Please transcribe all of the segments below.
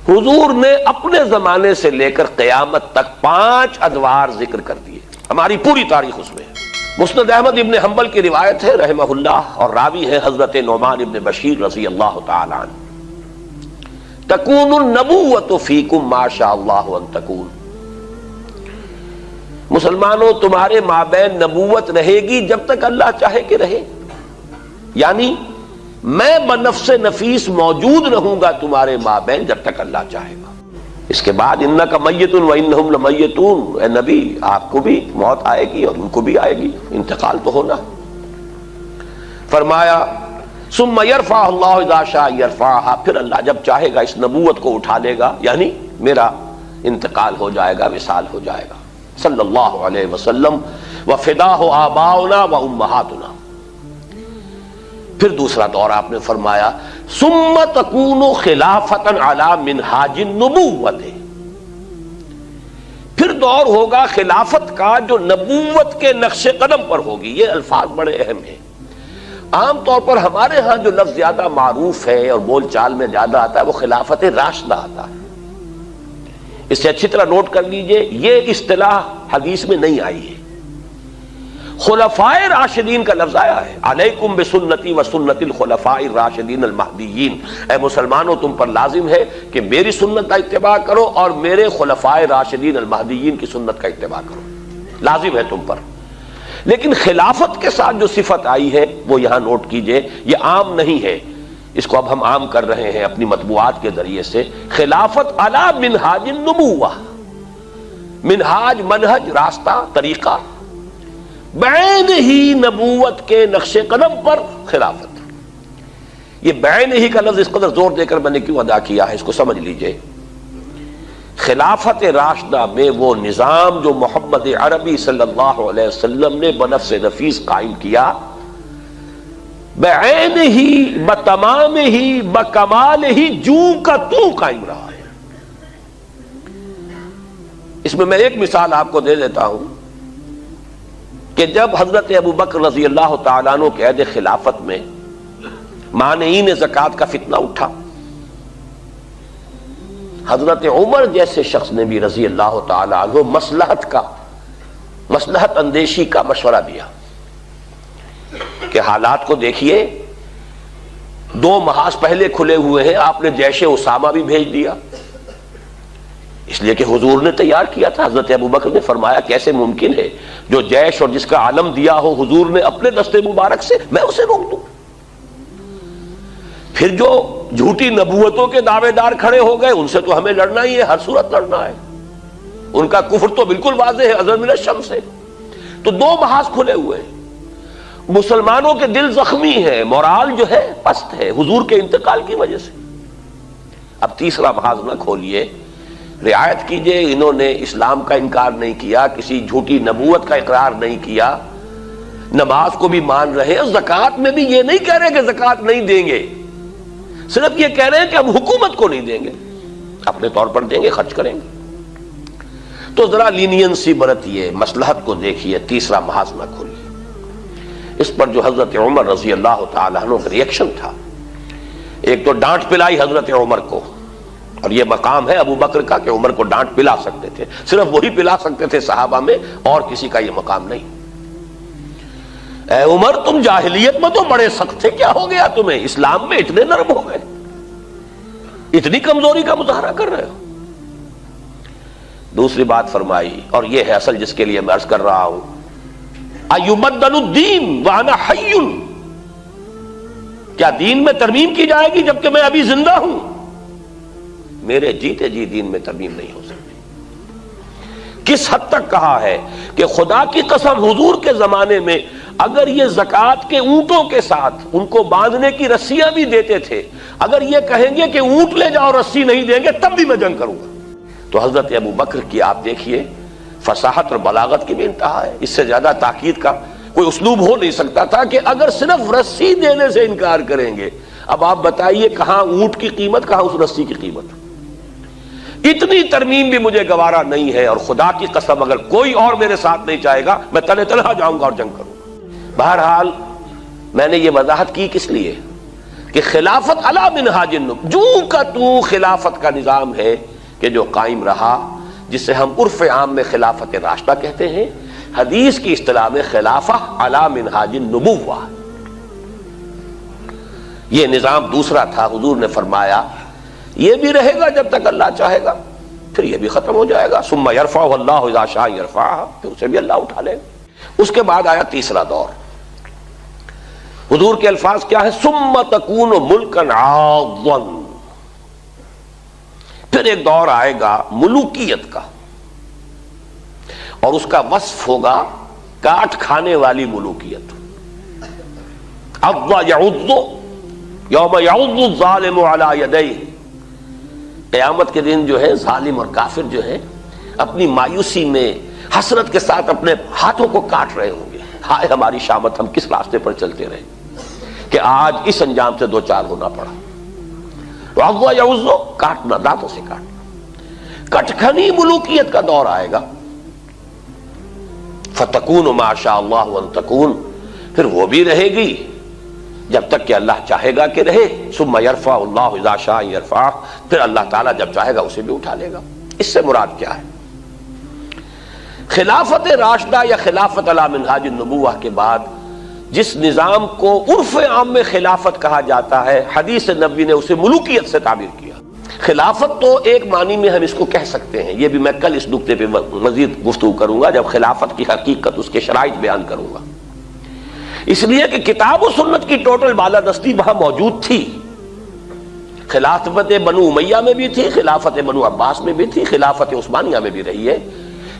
حضور نے اپنے زمانے سے لے کر قیامت تک 5 ادوار ذکر کر دیے، ہماری پوری تاریخ اس میں ہے۔ مسند احمد ابن حنبل کی روایت ہے رحمہ اللہ، اور راوی ہے حضرت نعمان ابن بشیر رضی اللہ تعالی عنہ، تکون النبوۃ فیکم ما شاء اللہ ان تکون، مسلمانوں تمہارے مابین نبوت رہے گی جب تک اللہ چاہے کہ رہے، یعنی میں بنفس نفیس موجود رہوں گا تمہارے مابین جب تک اللہ چاہے گا۔ اس کے بعد انک میت و انہم لمیتون، اے نبی آپ کو بھی موت آئے گی اور ان کو بھی آئے گی، انتقال تو ہونا۔ فرمایا ثم یرفع اللہ اذا شاء یرفعها، پھر اللہ جب چاہے گا اس نبوت کو اٹھا لے گا، یعنی میرا انتقال ہو جائے گا، وصال ہو جائے گا صلی اللہ علیہ وسلم، وفداہ آباؤنا و امہاتنا۔ پھر دوسرا دور آپ نے فرمایا ثم تکون خلافتا علی منہاج النبوۃ، پھر دور ہوگا خلافت کا جو نبوت کے نقش قدم پر ہوگی۔ یہ الفاظ بڑے اہم ہیں، عام طور پر ہمارے ہاں جو لفظ زیادہ معروف ہے اور بول چال میں زیادہ آتا ہے وہ خلافت راشدہ آتا ہے، اس سے اچھی طرح نوٹ کر لیجئے یہ اصطلاح حدیث میں نہیں آئی ہے۔ خلفائے راشدین کا لفظ آیا ہے، علیکم بسنتی و سنت الخلفاء الراشدین المہدیین، اے مسلمانوں تم پر لازم ہے کہ میری سنت کا اتباع کرو اور میرے خلفائے راشدین المہدیین کی سنت کا اتباع کرو، لازم ہے تم پر۔ لیکن خلافت کے ساتھ جو صفت آئی ہے وہ یہاں نوٹ کیجئے، یہ عام نہیں ہے، اس کو اب ہم عام کر رہے ہیں اپنی مطبوعات کے ذریعے سے۔ خلافت علی منہاج النبوہ، منہاج منہج راستہ طریقہ، بعین ہی نبوت کے نقش قدم پر خلافت۔ یہ بعین ہی کا لفظ اس قدر زور دے کر میں نے کیوں ادا کیا ہے اس کو سمجھ لیجئے۔ خلافت راشدہ میں وہ نظام جو محمد عربی صلی اللہ علیہ وسلم نے بنفس نفیس قائم کیا، بعین ہی بتمام ہی بکمال ہی جوں کا تو قائم رہا ہے۔ اس میں ایک مثال آپ کو دے دیتا ہوں کہ جب حضرت ابو بکر رضی اللہ تعالیٰ عنہ کے عہد خلافت میں مانعین زکوٰۃ کا فتنہ اٹھا، حضرت عمر جیسے شخص نے بھی رضی اللہ تعالیٰ عنہ مصلحت اندیشی کا مشورہ دیا کہ حالات کو دیکھیے، 2 محاذ پہلے کھلے ہوئے ہیں، آپ نے جیش اسامہ بھی بھیج دیا، اس لیے کہ حضور نے تیار کیا تھا۔ حضرت ابو بکر نے فرمایا کیسے ممکن ہے جو جیش اور جس کا علم دیا ہو حضور نے اپنے دستے مبارک سے، میں اسے روک دوں؟ پھر جو جھوٹی نبوتوں کے دعوے دار کھڑے ہو گئے ان سے تو ہمیں لڑنا ہی ہے، ہر صورت لڑنا ہے، ان کا کفر تو بالکل واضح ہے، ازر من الشمس ہے۔ تو 2 محاذ کھلے ہوئے ہیں، مسلمانوں کے دل زخمی ہے، مورال جو ہے پست ہے حضور کے انتقال کی وجہ سے۔ اب تیسرا محاذ نہ کھولیے، رعایت کیجئے، انہوں نے اسلام کا انکار نہیں کیا، کسی جھوٹی نبوت کا اقرار نہیں کیا، نماز کو بھی مان رہے ہیں، زکوٰۃ میں بھی یہ نہیں کہہ رہے کہ زکوٰۃ نہیں دیں گے، صرف یہ کہہ رہے ہیں کہ ہم حکومت کو نہیں دیں گے، اپنے طور پر دیں گے، خرچ کریں گے۔ تو ذرا لینینسی برتیے، مصلحت کو دیکھیے، تیسرا محاذ نہ کھولیے۔ اس پر جو حضرت عمر رضی اللہ تعالیٰ عنہ کا ریئیکشن تھا، ایک تو ڈانٹ پلائی حضرت عمر کو، اور یہ مقام ہے ابو بکر کا کہ عمر کو ڈانٹ پلا سکتے تھے، صرف وہی پلا سکتے تھے صحابہ میں، اور کسی کا یہ مقام نہیں۔ اے عمر تم جاہلیت میں تو بڑے سخت تھے، کیا ہو گیا تمہیں؟ اسلام میں اتنے نرم ہو گئے، اتنی کمزوری کا مظاہرہ کر رہے ہو۔ دوسری بات فرمائی، اور یہ ہے اصل جس کے لیے میں عرض کر رہا ہوں، ایبدل الدین وانا حی، کیا دین میں ترمیم کی جائے گی جبکہ میں ابھی زندہ ہوں؟ میرے جیتے جی دین میں ترمیم نہیں ہو سکتی۔ کس حد تک کہا ہے کہ خدا کی قسم حضور کے زمانے میں اگر یہ زکوٰۃ کے اونٹوں کے ساتھ ان کو باندھنے کی رسیاں بھی دیتے تھے، اگر یہ کہیں گے کہ اونٹ لے جاؤ رسی نہیں دیں گے تب بھی میں جنگ کروں گا۔ تو حضرت ابو بکر کی آپ دیکھیے فصاحت اور بلاغت کی بھی انتہا ہے، اس سے زیادہ تاکید کا کوئی اسلوب ہو نہیں سکتا تھا کہ اگر صرف رسی دینے سے انکار کریں گے، اب آپ بتائیے کہاں اونٹ کی قیمت، کہاں اس رسی کی قیمت؟ اتنی ترمیم بھی مجھے گوارا نہیں ہے، اور خدا کی قسم اگر کوئی اور میرے ساتھ نہیں چاہے گا میں تنہا تنہا جاؤں گا اور جنگ کروں گا۔ بہرحال میں نے یہ وضاحت کی کس لیے؟ کہ خلافت علی منہاج النبوہ، جو کا تو خلافت کا نظام ہے کہ جو قائم رہا، جسے ہم عرف عام میں خلافت راشدہ کہتے ہیں، حدیث کی اصطلاح میں خلافہ علی منہاج النبوہ، یہ نظام دوسرا تھا۔ حضور نے فرمایا یہ بھی رہے گا جب تک اللہ چاہے گا، پھر یہ بھی ختم ہو جائے گا۔ ثم یرفع اللہ اذا شاء یرفع، پھر اسے بھی اللہ اٹھا لے گا۔ اس کے بعد آیا تیسرا دور۔ حضور کے الفاظ کیا ہے؟ ثم تکون ملکا عاضا، پھر ایک دور آئے گا ملوکیت کا، اور اس کا وصف ہوگا کاٹ کھانے والی ملوکیت۔ عض یعض یوم یعض الظالم علی یدیہ، قیامت کے دن جو ہے ظالم اور کافر جو ہے اپنی مایوسی میں حسرت کے ساتھ اپنے ہاتھوں کو کاٹ رہے ہوں گے، ہائے ہماری شامت، ہم کس راستے پر چلتے رہے کہ آج اس انجام سے دو چار ہونا پڑا۔ تو عض یعض، کاٹنا، دانتوں سے کاٹنا، کٹکھنی ملوکیت کا دور آئے گا۔ فتکون ما شاء اللہ ان تکون، پھر وہ بھی رہے گی جب تک کہ اللہ چاہے گا کہ رہے۔ ثم یرفع اللہ اذا شاء یرفع، پھر اللہ تعالیٰ جب چاہے گا اسے بھی اٹھا لے گا۔ اس سے مراد کیا ہے؟ خلافت راشدہ یا خلافت علی منہاج النبوہ کے بعد جس نظام کو عرف عام میں خلافت کہا جاتا ہے، حدیث نبوی نے اسے ملوکیت سے تعبیر کیا۔ خلافت تو ایک معنی میں ہم اس کو کہہ سکتے ہیں، یہ بھی میں کل اس نقطے پہ مزید گفتگو کروں گا جب خلافت کی حقیقت، اس کے شرائط بیان کروں گا، اس لیے کہ کتاب و سنت کی ٹوٹل بالادستی وہاں موجود تھی۔ خلافت بنو امیہ میں بھی تھی، خلافت بنو عباس میں بھی تھی، خلافت عثمانیہ میں بھی رہی ہے،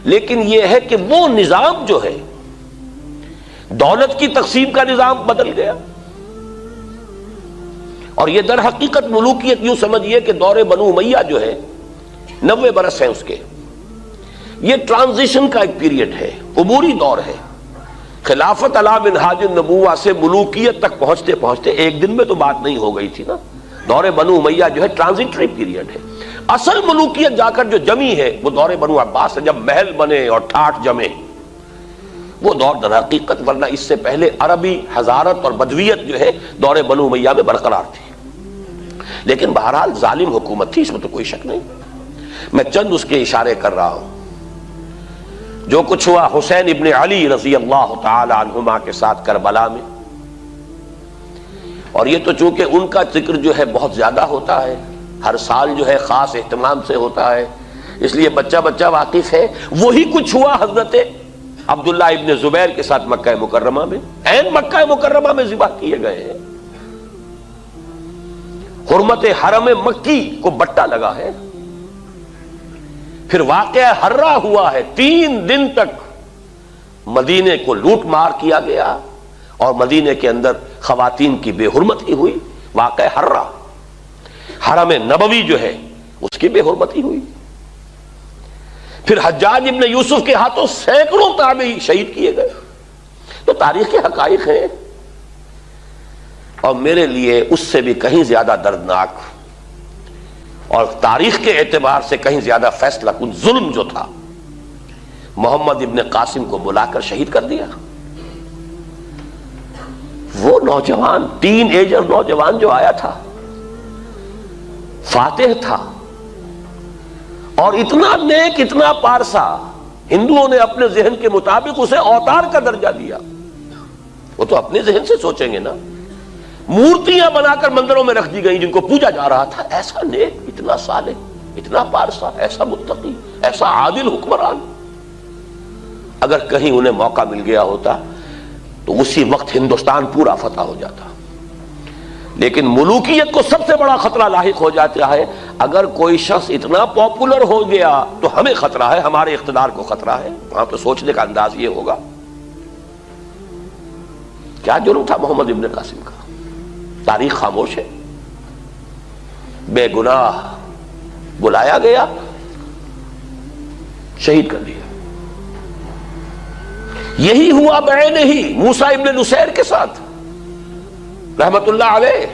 لیکن یہ ہے کہ وہ نظام جو ہے، دولت کی تقسیم کا نظام بدل گیا، اور یہ در حقیقت ملوکیت یوں سمجھیے کہ دور بنو امیہ جو ہے 90 برس ہیں اس کے، یہ ٹرانزیشن کا ایک پیریڈ ہے، عبوری دور ہے۔ خلافت علی منہاج النبوہ سے ملوکیت تک پہنچتے پہنچتے ایک دن میں تو بات نہیں ہو گئی تھی نا۔ دور بنو امیہ جو ہے ٹرانزیٹری پیریڈ ہے، اصل ملوکیت جا کر جو جمی ہے وہ دور بنو عباس سے، جب محل بنے اور ٹھاٹ جمے، وہ دور در حقیقت، ورنہ اس سے پہلے عربی حضارت اور بدویت جو ہے دور بنو امیہ میں برقرار تھی۔ لیکن بہرحال ظالم حکومت تھی، اس میں تو کوئی شک نہیں، میں چند اس کے اشارے کر رہا ہوں۔ جو کچھ ہوا حسین ابن علی رضی اللہ تعالی عنہما کے ساتھ کربلا میں، اور یہ تو چونکہ ان کا ذکر جو ہے بہت زیادہ ہوتا ہے، ہر سال جو ہے خاص اہتمام سے ہوتا ہے، اس لیے بچہ واقف ہے۔ وہی کچھ ہوا حضرت عبداللہ ابن زبیر کے ساتھ مکہ مکرمہ میں، عین مکہ مکرمہ میں ذبح کیے گئے ہیں، حرمت حرم مکی کو بٹا لگا ہے۔ پھر واقعہ ہررا ہوا ہے، 3 دن تک مدینے کو لوٹ مار کیا گیا، اور مدینے کے اندر خواتین کی بے حرمتی ہوئی، واقعہ ہررا۔ حرم نبوی جو ہے اس کی بے حرمتی ہوئی۔ پھر حجاج ابن یوسف کے ہاتھوں سینکڑوں تابعی شہید کیے گئے۔ تو تاریخ کے حقائق ہیں، اور میرے لیے اس سے بھی کہیں زیادہ دردناک اور تاریخ کے اعتبار سے کہیں زیادہ فیصلہ کن ظلم جو تھا، محمد ابن قاسم کو بلا کر شہید کر دیا۔ وہ نوجوان، ٹین ایجر نوجوان جو آیا تھا، فاتح تھا، اور اتنا نیک، اتنا پارسا، ہندوؤں نے اپنے ذہن کے مطابق اسے اوتار کا درجہ دیا۔ وہ تو اپنے ذہن سے سوچیں گے نا، مورتیاں بنا کر مندروں میں رکھ دی گئیں جن کو پوجا جا رہا تھا۔ ایسا نیک، اتنا صالح، اتنا پارسا، ایسا متقی، ایسا عادل حکمران، اگر کہیں انہیں موقع مل گیا ہوتا تو اسی وقت ہندوستان پورا فتح ہو جاتا۔ لیکن ملوکیت کو سب سے بڑا خطرہ لاحق ہو جاتا ہے۔ اگر کوئی شخص اتنا پاپولر ہو گیا تو ہمیں خطرہ ہے، ہمارے اقتدار کو خطرہ ہے۔ وہاں تو سوچنے کا انداز یہ ہوگا، کیا جرم تھا محمد ابن قاسم کا؟ تاریخ خاموش ہے، بے گناہ بلایا گیا، شہید کر دیا۔ یہی ہوا بعینہ ہی موسیٰ ابن نصیر کے ساتھ رحمت اللہ علیہ،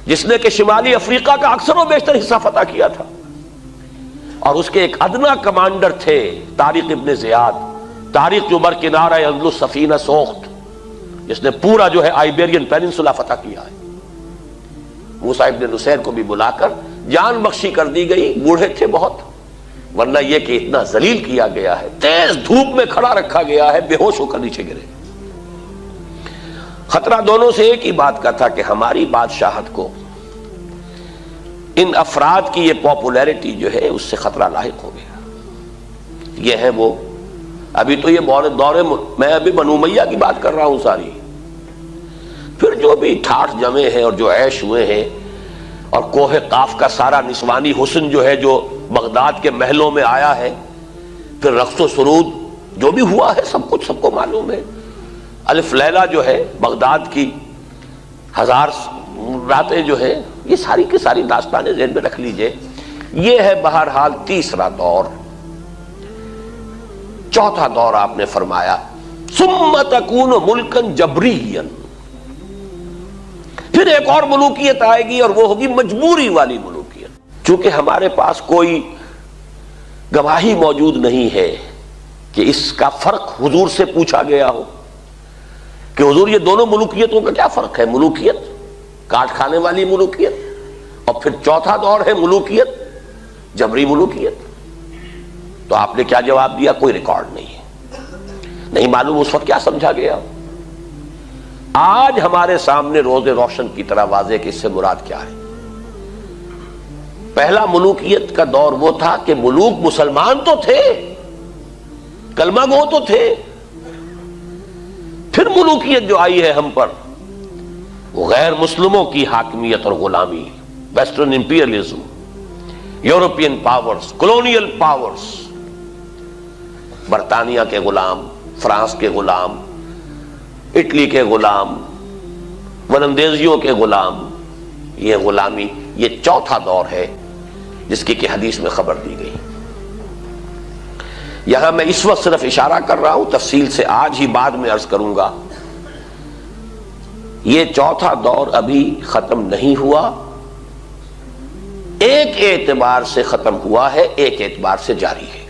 جس نے کہ شمالی افریقہ کا اکثر و بیشتر حصہ فتح کیا تھا، اور اس کے ایک ادنا کمانڈر تھے طارق ابن زیاد، طارق جو بر کنارہ اندلس سفینہ سوخت، جس نے پورا جو ہے آئیبیرین پیننسولا فتح کیا ہے۔ موسیٰ ابن نصیر کو بھی بلا کر جان بخشی کر دی گئی، بوڑھے تھے بہت، ورنہ یہ کہ اتنا ذلیل کیا گیا ہے، تیز دھوپ میں کھڑا رکھا گیا ہے، بے ہوش ہو کر نیچے گرے۔ خطرہ دونوں سے ایک ہی بات کا تھا کہ ہماری بادشاہت کو ان افراد کی یہ پاپولیرٹی جو ہے اس سے خطرہ لاحق ہو گیا۔ یہ ہے وہ، ابھی تو یہ دور میں ابھی بنو امیہ کی بات کر رہا ہوں ساری، پھر جو بھی ٹھاٹھ جمے ہیں اور جو عیش ہوئے ہیں، اور کوہ قاف کا سارا نسوانی حسن جو ہے جو بغداد کے محلوں میں آیا ہے، پھر رقص و سرود جو بھی ہوا ہے، سب کچھ سب کو معلوم ہے۔ الف لیلہ جو ہے بغداد کی 1000 راتیں جو ہے، یہ ساری کی ساری داستانیں ذہن میں رکھ لیجئے۔ یہ ہے بہرحال تیسرا دور۔ چوتھا دور آپ نے فرمایا ثم تکون ملکا جبریا، پھر ایک اور ملوکیت آئے گی اور وہ ہوگی مجبوری والی ملوکیت۔ چونکہ ہمارے پاس کوئی گواہی موجود نہیں ہے کہ اس کا فرق حضور سے پوچھا گیا ہو کہ حضور یہ دونوں ملوکیتوں کا کیا فرق ہے، ملوکیت کاٹ کھانے والی ملوکیت اور پھر چوتھا دور ہے ملوکیت جبری ملوکیت۔ تو آپ نے کیا جواب دیا؟ کوئی ریکارڈ نہیں ہے، نہیں معلوم اس وقت کیا سمجھا گیا۔ آج ہمارے سامنے روز روشن کی طرح واضح کہ اس سے مراد کیا ہے۔ پہلا ملوکیت کا دور وہ تھا کہ ملوک مسلمان تو تھے، کلمہ گو تو تھے، پھر ملوکیت جو آئی ہے ہم پر وہ غیر مسلموں کی حاکمیت اور غلامی، western imperialism, European powers, colonial powers, برطانیہ کے غلام، فرانس کے غلام، اٹلی کے غلام، ولندیزیوں کے غلام، یہ غلامی، یہ چوتھا دور ہے جس کی کہ حدیث میں خبر دی گئی۔ یہاں میں اس وقت صرف اشارہ کر رہا ہوں، تفصیل سے آج ہی بعد میں عرض کروں گا۔ یہ چوتھا دور ابھی ختم نہیں ہوا، ایک اعتبار سے ختم ہوا ہے، ایک اعتبار سے جاری ہے۔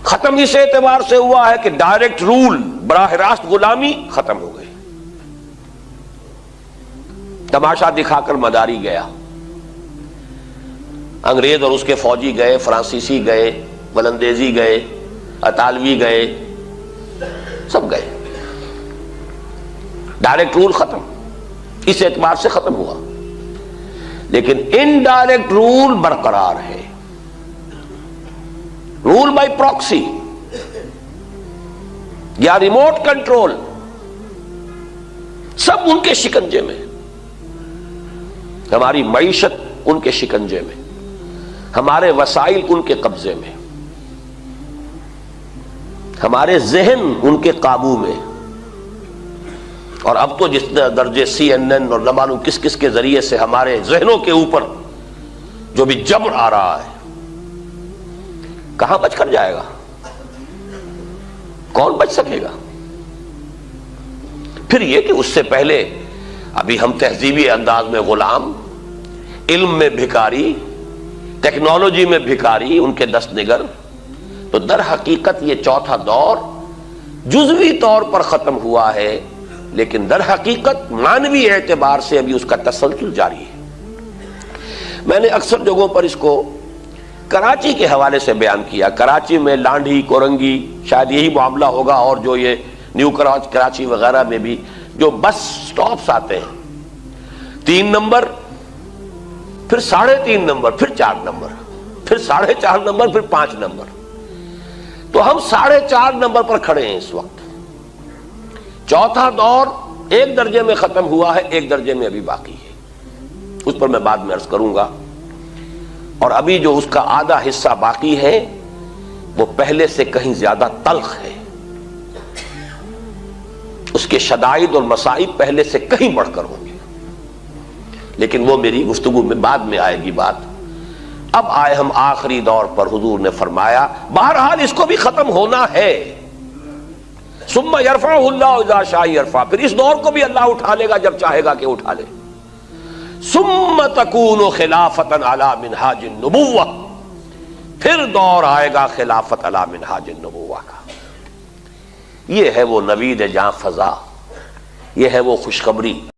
ختم اس اعتبار سے ہوا ہے کہ ڈائریکٹ رول، براہ راست غلامی ختم ہو گئی، تماشا دکھا کر مداری گیا، انگریز اور اس کے فوجی گئے، فرانسیسی گئے، ولندیزی گئے، اطالوی گئے، سب گئے، ڈائریکٹ رول ختم، اس اعتبار سے ختم ہوا۔ لیکن انڈائریکٹ رول برقرار ہے، رول بائی پراکسی یا ریموٹ کنٹرول، سب ان کے شکنجے میں، ہماری معیشت ان کے شکنجے میں، ہمارے وسائل ان کے قبضے میں، ہمارے ذہن ان کے قابو میں، اور اب تو جس درجے CNN اور نہ معلوم کس کس کے ذریعے سے ہمارے ذہنوں کے اوپر جو بھی جبر آ رہا ہے، کہاں بچ کر جائے گا؟ کون بچ سکے گا؟ پھر یہ کہ اس سے پہلے ابھی ہم تہذیبی انداز میں غلام، علم میں بھکاری، ٹیکنالوجی میں بھکاری، ان کے دست نگر۔ تو در حقیقت یہ چوتھا دور جزوی طور پر ختم ہوا ہے، لیکن در حقیقت معنوی اعتبار سے ابھی اس کا تسلسل جاری ہے۔ میں نے اکثر جگہوں پر اس کو کراچی کے حوالے سے بیان کیا۔ کراچی میں لانڈھی، کورنگی، شاید یہی معاملہ ہوگا، اور جو یہ نیو کراچی وغیرہ میں بھی جو بس سٹاپس آتے ہیں، 3 نمبر، پھر 3.5 نمبر، پھر 4 نمبر، پھر 4.5 نمبر، پھر 5 نمبر۔ تو ہم 4.5 نمبر پر کھڑے ہیں اس وقت۔ چوتھا دور ایک درجے میں ختم ہوا ہے، ایک درجے میں ابھی باقی ہے، اس پر میں بعد میں عرض کروں گا۔ اور ابھی جو اس کا آدھا حصہ باقی ہے وہ پہلے سے کہیں زیادہ تلخ ہے، اس کے شدائد اور مصائب پہلے سے کہیں بڑھ کر ہوں گے، لیکن وہ میری گفتگو میں بعد میں آئے گی بات۔ اب آئے ہم آخری دور پر۔ حضور نے فرمایا بہرحال اس کو بھی ختم ہونا ہے، ثم یرفعہ اللہ اذا شاء یرفع، پھر اس دور کو بھی اللہ اٹھا لے گا جب چاہے گا کہ اٹھا لے۔ ثم تکون خلافتا علی منہاج النبوہ، پھر دور آئے گا خلافت علی منہاج النبوہ کا۔ یہ ہے وہ نوید جاں فضا، یہ ہے وہ خوشخبری